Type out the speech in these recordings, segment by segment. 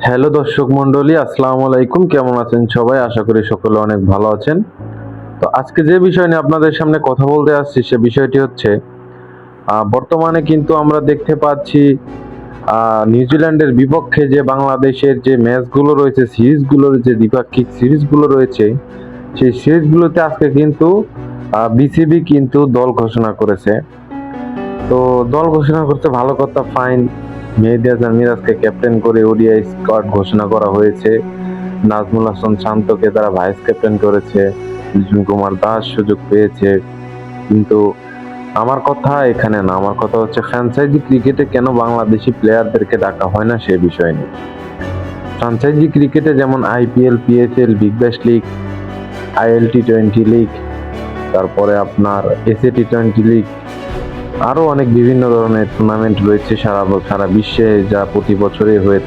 Hello দর্শক মন্ডলী, আসসালামু আলাইকুম। কেমন আছেন সবাই? আশা করি সকলে অনেক ভালো আছেন। তো আজকে যে বিষয় নিয়ে আপনাদের সামনে কথা বলতে আসছি সে বিষয়টি হচ্ছে বর্তমানে কিন্তু আমরা দেখতে পাচ্ছি নিউজিল্যান্ডের বিপক্ষে যে বাংলাদেশের যে ম্যাচগুলো রয়েছে, সিরিজগুলোর যে দ্বিপাক্ষিক সিরিজগুলো রয়েছে, সেই সিরিজগুলোতে আজকে কিন্তু বিসিবি কিন্তু দল ঘোষণা করেছে। তো দল ঘোষণা করতে ভালো কথা, ফাইন। মেহেদী হাসান মিরাজকে ক্যাপ্টেন করে ওডিআই স্কোয়াড ঘোষণা করা হয়েছে। নাজমুল হাসান শান্তকে তারা ভাইস ক্যাপ্টেন করেছে। লিটন কুমার দাস সুযোগ পেয়েছে। কিন্তু আমার কথা এখানে না, আমার কথা হচ্ছে ফ্র্যাঞ্চাইজি ক্রিকেটে কেন বাংলাদেশি প্লেয়ারদেরকে ডাকা হয় না সে বিষয় নিয়ে। ফ্র্যাঞ্চাইজি ক্রিকেটে যেমন IPL, PSL, Big Bash league, IL টি-20 league, তারপরে আপনার এসএ টি-20 লিগ, আরো অনেক বিভিন্ন ধরনের টুর্নামেন্ট রয়েছে সারা বিশ্বে, যা প্রতি বছরে হয়ে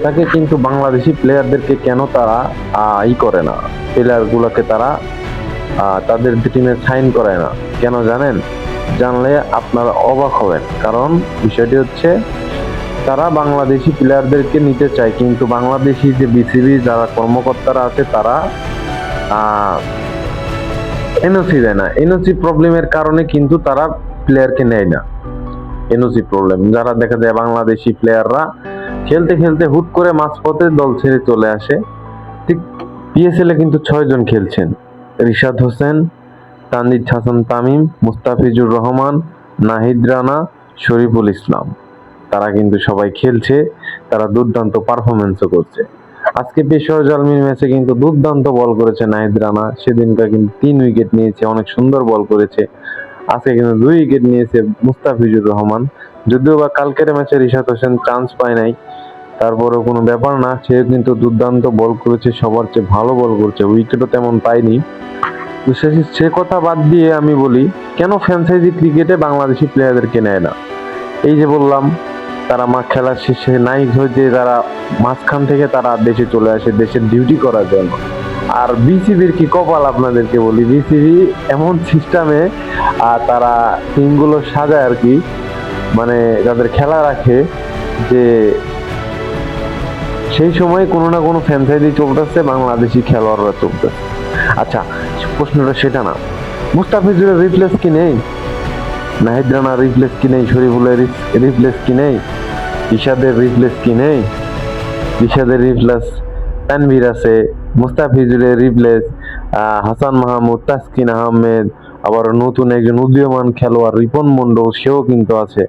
থাকে। কিন্তু বাংলাদেশি প্লেয়ারদেরকে কেন তারা করে না, প্লেয়ার গুলাকে তারা তাদের টিমে সাইন করায় না কেন জানেন? জানলে আপনারা অবাক হবেন। কারণ বিষয়টি হচ্ছে তারা বাংলাদেশি প্লেয়ারদেরকে নিতে চায়, কিন্তু বাংলাদেশি যে বিসিবি যারা কর্মকর্তারা আছে তারা এনওসি দেয় না। এনওসি প্রবলেমের কারণে কিন্তু তারা প্লেয়ারকে নেয় না। এনওসি প্রবলেম, যারা দেখা যায় বাংলাদেশি প্লেয়াররা খেলতে খেলতে হুট করে মাঝপথে দল ছেড়ে চলে আসে। ঠিক পিএসএল এ কিন্তু 6 জন খেলছেন: রিশাদ হোসেন, তানজিদ হাসান তামিম, মুস্তাফিজুর রহমান, নাহিদ রানা, শরীফুল ইসলাম। তারা কিন্তু সবাই খেলছে, তারা দুর্দান্ত পারফরমেন্সও করছে। আজকে পেশোয়ার জালমির ম্যাচে কিন্তু দুর্দান্ত বল করেছে নাহিদ রানা। সেদিনকার কিন্তু 3 উইকেট নিয়েছে, অনেক সুন্দর বল করেছে। আজকে কিন্তু 2 উইকেট নিয়েছে মুস্তাফিজুর রহমান। যদিও বা কালকের ম্যাচে রিশাদ হোসেন চান্স পায় নাই, তারপরেও কোনো ব্যাপার না, সে কিন্তু দুর্দান্ত বল করেছে, সবার চেয়ে ভালো বল করছে, উইকেটও তেমন পায়নি। তো সে কথা বাদ দিয়ে আমি বলি, কেন ফ্র্যাঞ্চাইজি ক্রিকেটে বাংলাদেশি প্লেয়ারদেরকে নেয় না? এই যে বললাম, তারা খেলার শেষে নাইট হইতে তারা মাঝখান থেকে তারা দেশে চলে আসে দেশের ডিউটি করার জন্য। আর বিসিবির কি কপাল আপনাদেরকে বলি, বিসিবি এমন সিস্টেমে তারা টিমগুলো সাজায় আর কি, মানে যাদের খেলা রাখে, যে সেই সময় কোনো না কোনো ফ্র্যাঞ্চাইজি চলতেছে, বাংলাদেশি খেলোয়াড়রা চলতেছে। আচ্ছা, প্রশ্নটা সেটা না, মুস্তাফিজুরের রিপ্লেস কি নেই? নাহিদ রানার রিপ্লেস কি নেই? শরীফুলের রিপ্লেস কি নেই? রিশাদের রিপ্লেস কি নেই? রিশাদের রিপ্লেস তানভীর আছে, মুস্তাফিজুরের রিপ্লেস হাসান মাহমুদ, তাসকিন আহমেদ, আবার নতুন একজন উদীয়মান খেলোয়াড় রিপন মন্ডল, সেও কিন্তু আছে।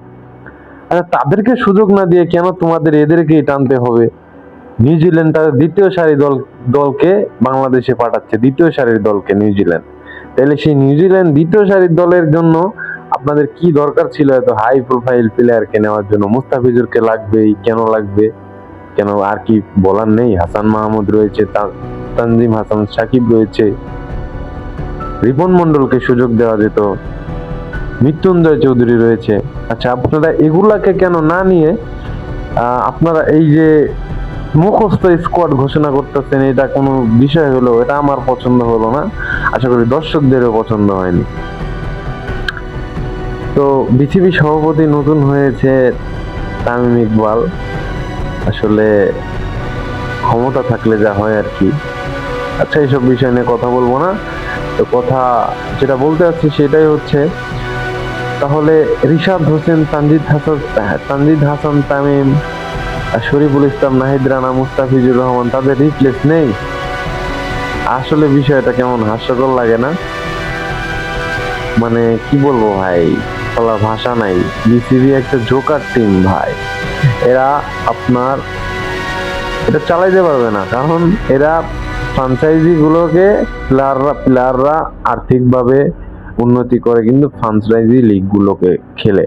আচ্ছা, তাদেরকে সুযোগ না দিয়ে কেন তোমাদের এদেরকেই টানতে হবে? নিউজিল্যান্ড তাদের দ্বিতীয় সারি দলকে বাংলাদেশে পাঠাচ্ছে, দ্বিতীয় সারির দলকে নিউজিল্যান্ড। তাহলে সেই নিউজিল্যান্ড দ্বিতীয় সারির দলের জন্য আপনাদের কি দরকার ছিল এত হাই প্রোফাইল প্লেয়ারকে নেওয়ার জন্য? মুস্তাফিজুরকে লাগবেই, কেন লাগবে? কেন আর কি বলার নেই? হাসান মাহমুদ রয়েছে, তানজিম হাসান সাকিব রয়েছে, রিপন মন্ডলকে সুযোগ দেওয়া যেত, মৃত্যুঞ্জয় চৌধুরী রয়েছে। আচ্ছা, আপনারা এগুলাকে কেন না নিয়ে আপনারা এই যে মুখস্থ স্কোয়াড ঘোষণা করতেছেন, এটা কোনো বিষয় হলো? এটা আমার পছন্দ হলো না, আশা করি দর্শকদেরও পছন্দ হয়নি। তো বিসিবি সভাপতি নতুন হয়েছে তামিম ইকবাল। আসলে ক্ষমতা থাকলে যা হয় আর কি। আচ্ছা, এইসব বিষয় নিয়ে কথা বলবো না। তো কথা যেটা বলতে চাচ্ছি সেটাই হচ্ছে, তাহলে রিশাদ হোসেন, তানজিদ হাসান তামিম, শরীফুল ইসলাম, নাহিদ রানা, মুস্তাফিজুর রহমান, তাদের রিপ্লেস নেই? আসলে বিষয়টা কেমন হাস্যকর লাগে না? মানে কি বলবো ভাই, বলার ভাষা নাই। বিসিবি একটা জোকার টিম ভাই। এরা আপনার এটা চালাইতে পারবে না, কারণ এরা ফ্রাঞ্চাইজি গুলোকে প্লেয়াররা আর্থিকভাবে উন্নতি করে কিন্তু ফ্রাঞ্চাইজি লিগ গুলোকে খেলে,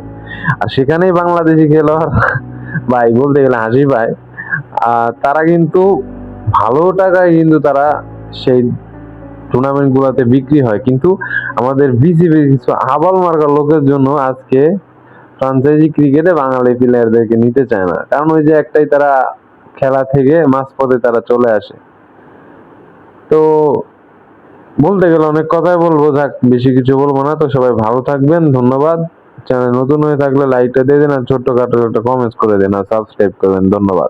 আর সেখানেই বাংলাদেশি খেলোয়াড় ভাই বলতে গেলে হাসি পায়। তারা কিন্তু ভালো টাকায় কিন্তু তারা সেই টুর্নামেন্ট গুলাতে বিক্রি হয়, কিন্তু আমাদের বিসিবি কিছু আবাল মার্কা লোকের জন্য আজকে ফ্রাঞ্চাইজি ক্রিকেটে বাঙালি প্লেয়ারদেরকে নিতে চায় না। কারণ ওই যে একটাই, তারা খেলা থেকে মাঝপথে তারা চলে আসে। তো বলতে গেলে অনেক কথাই বলবো, যাক বেশি কিছু বলবো না। তো সবাই ভালো থাকবেন, ধন্যবাদ। চ্যানেল নতুন হয়ে থাকলে লাইকটা দিয়ে দেন আর ছোট্টখাটো একটা কমেন্টস করে দেন আর সাবস্ক্রাইব করবেন। ধন্যবাদ।